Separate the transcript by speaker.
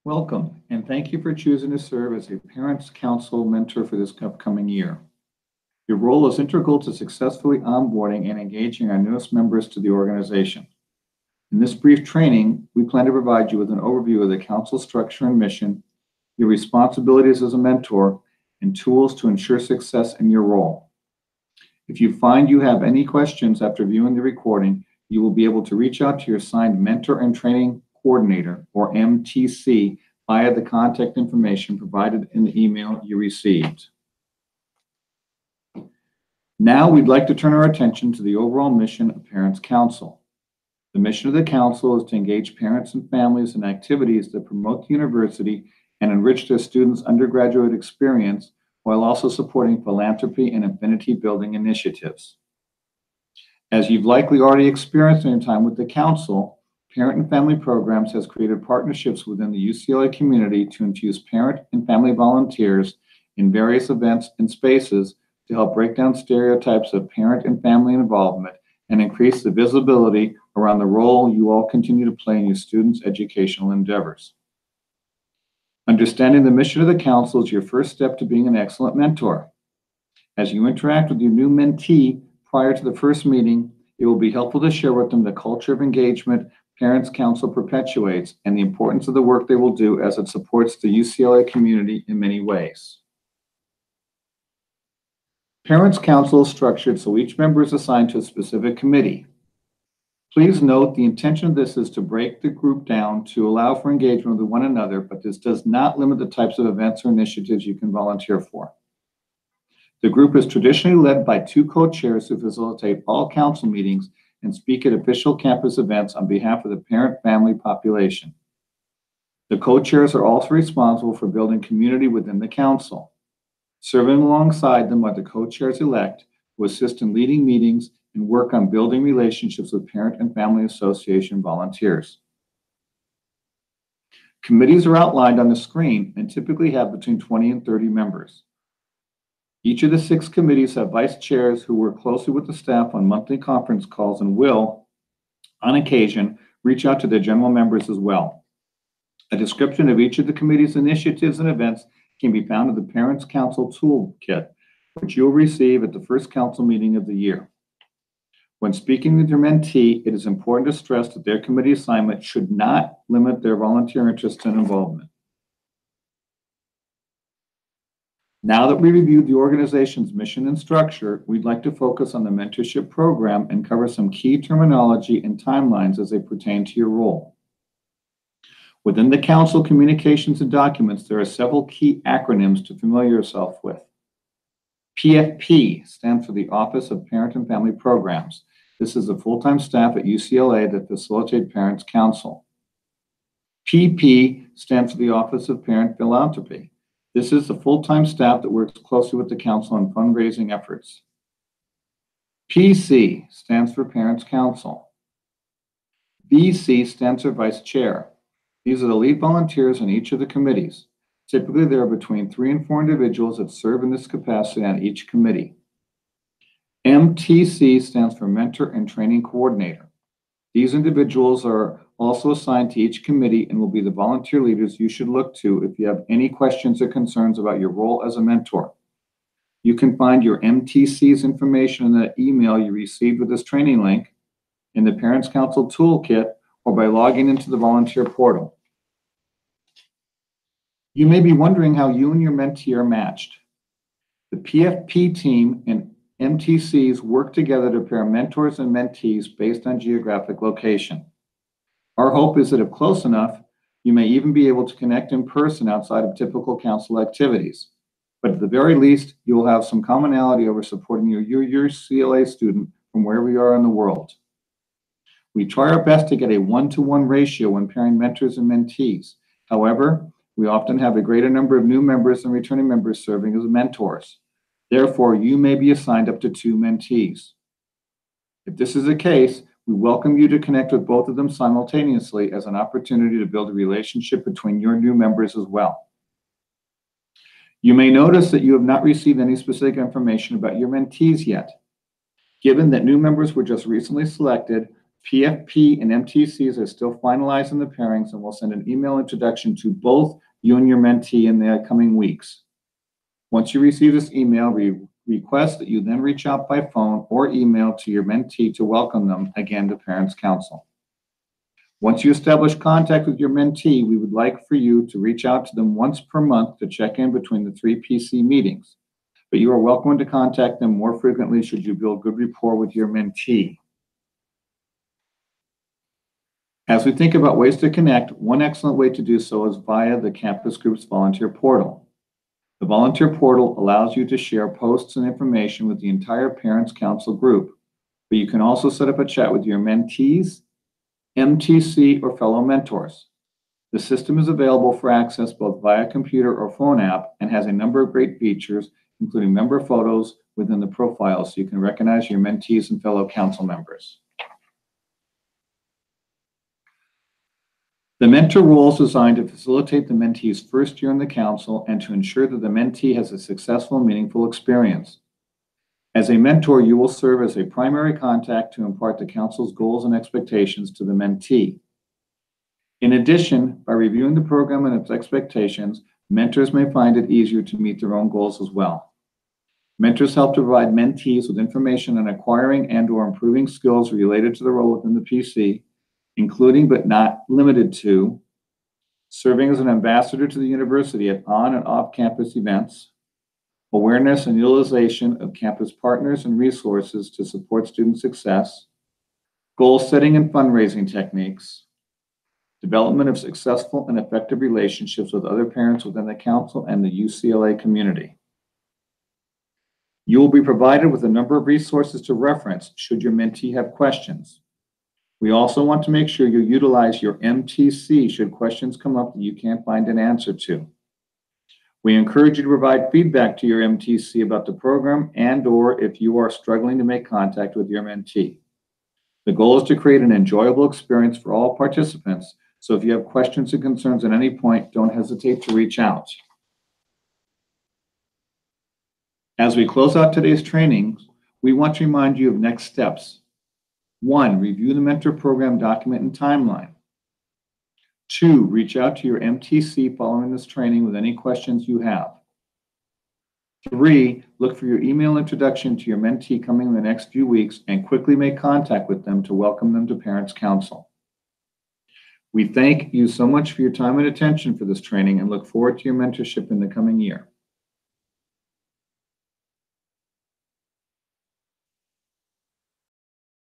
Speaker 1: Welcome, and thank you for choosing to serve as a Parents Council mentor for this upcoming year. Your role is integral to successfully onboarding and engaging our newest members to the organization. In this brief training, we plan to provide you with an overview of the Council structure and mission, your responsibilities as a mentor, and tools to ensure success in your role. If you find you have any questions after viewing the recording, you will be able to reach out to your assigned Mentor and Training Coordinator, or MTC, via the contact information provided in the email you received. Now we'd like to turn our attention to the overall mission of Parents Council. The mission of the Council is to engage parents and families in activities that promote the university and enrich their students' undergraduate experience while also supporting philanthropy and affinity building initiatives. As you've likely already experienced in your time with the Council, Parent and Family Programs has created partnerships within the UCLA community to infuse parent and family volunteers in various events and spaces to help break down stereotypes of parent and family involvement and increase the visibility around the role you all continue to play in your students' educational endeavors. Understanding the mission of the Council is your first step to being an excellent mentor. As you interact with your new mentee prior to the first meeting, it will be helpful to share with them the culture of engagement Parents Council perpetuates and the importance of the work they will do as it supports the UCLA community in many ways. Parents Council is structured so each member is assigned to a specific committee. Please note the intention of this is to break the group down to allow for engagement with one another, but this does not limit the types of events or initiatives you can volunteer for. The group is traditionally led by two co-chairs who facilitate all council meetings and speak at official campus events on behalf of the parent-family population. The co-chairs are also responsible for building community within the council. Serving alongside them are the co-chairs-elect who assist in leading meetings and work on building relationships with Parent and Family Association volunteers. Committees are outlined on the screen and typically have between 20 and 30 members. Each of the 6 committees have vice chairs who work closely with the staff on monthly conference calls and will, on occasion, reach out to their general members as well. A description of each of the committee's initiatives and events can be found in the Parents Council Toolkit, which you'll receive at the first council meeting of the year. When speaking with your mentee, it is important to stress that their committee assignment should not limit their volunteer interest and involvement. Now that we reviewed the organization's mission and structure, we'd like to focus on the mentorship program and cover some key terminology and timelines as they pertain to your role. Within the Council communications and documents, there are several key acronyms to familiar yourself with. PFP stands for the Office of Parent and Family Programs. This is the full-time staff at UCLA that facilitate Parents Council. PP stands for the Office of Parent Philanthropy. This is the full-time staff that works closely with the Council on fundraising efforts. PC stands for Parents Council. VC stands for Vice Chair. These are the lead volunteers in each of the committees. Typically, there are between 3 and 4 individuals that serve in this capacity on each committee. MTC stands for Mentor and Training Coordinator. These individuals are also assigned to each committee and will be the volunteer leaders you should look to if you have any questions or concerns about your role as a mentor. You can find your MTC's information in the email you received with this training link, in the Parents Council Toolkit, or by logging into the volunteer portal. You may be wondering how you and your mentee are matched. The PFP team and MTCs work together to pair mentors and mentees based on geographic location. Our hope is that if close enough, you may even be able to connect in person outside of typical council activities. But at the very least, you will have some commonality over supporting your UCLA student from wherever you are in the world. We try our best to get a 1-to-1 ratio when pairing mentors and mentees. However, we often have a greater number of new members and returning members serving as mentors. Therefore, you may be assigned up to 2 mentees. If this is the case, we welcome you to connect with both of them simultaneously as an opportunity to build a relationship between your new members as well. You may notice that you have not received any specific information about your mentees yet. Given that new members were just recently selected, PFP and MTCs are still finalizing the pairings and will send an email introduction to both you and your mentee in the coming weeks. Once you receive this email, we request that you then reach out by phone or email to your mentee to welcome them again to Parents Council. Once you establish contact with your mentee, we would like for you to reach out to them once per month to check in between the 3 PC meetings. But you are welcome to contact them more frequently should you build good rapport with your mentee. As we think about ways to connect, one excellent way to do so is via the Campus Group's volunteer portal. The volunteer portal allows you to share posts and information with the entire Parents Council group, but you can also set up a chat with your mentees, MTC, or fellow mentors. The system is available for access both via computer or phone app and has a number of great features, including member photos within the profile so you can recognize your mentees and fellow council members. The mentor role is designed to facilitate the mentee's first year in the council and to ensure that the mentee has a successful, meaningful experience. As a mentor, you will serve as a primary contact to impart the council's goals and expectations to the mentee. In addition, by reviewing the program and its expectations, mentors may find it easier to meet their own goals as well. Mentors help to provide mentees with information on acquiring and/or improving skills related to the role within the PC, including but not limited to serving as an ambassador to the university at on and off-campus events, awareness and utilization of campus partners and resources to support student success, goal setting and fundraising techniques, development of successful and effective relationships with other parents within the council and the UCLA community. You will be provided with a number of resources to reference should your mentee have questions. We also want to make sure you utilize your MTC should questions come up that you can't find an answer to. We encourage you to provide feedback to your MTC about the program and/or if you are struggling to make contact with your mentee. The goal is to create an enjoyable experience for all participants, so if you have questions and concerns at any point, don't hesitate to reach out. As we close out today's training, we want to remind you of next steps. 1, review the mentor program document and timeline. 2, reach out to your MTC following this training with any questions you have. 3, look for your email introduction to your mentee coming in the next few weeks and quickly make contact with them to welcome them to Parents Council. We thank you so much for your time and attention for this training and look forward to your mentorship in the coming year.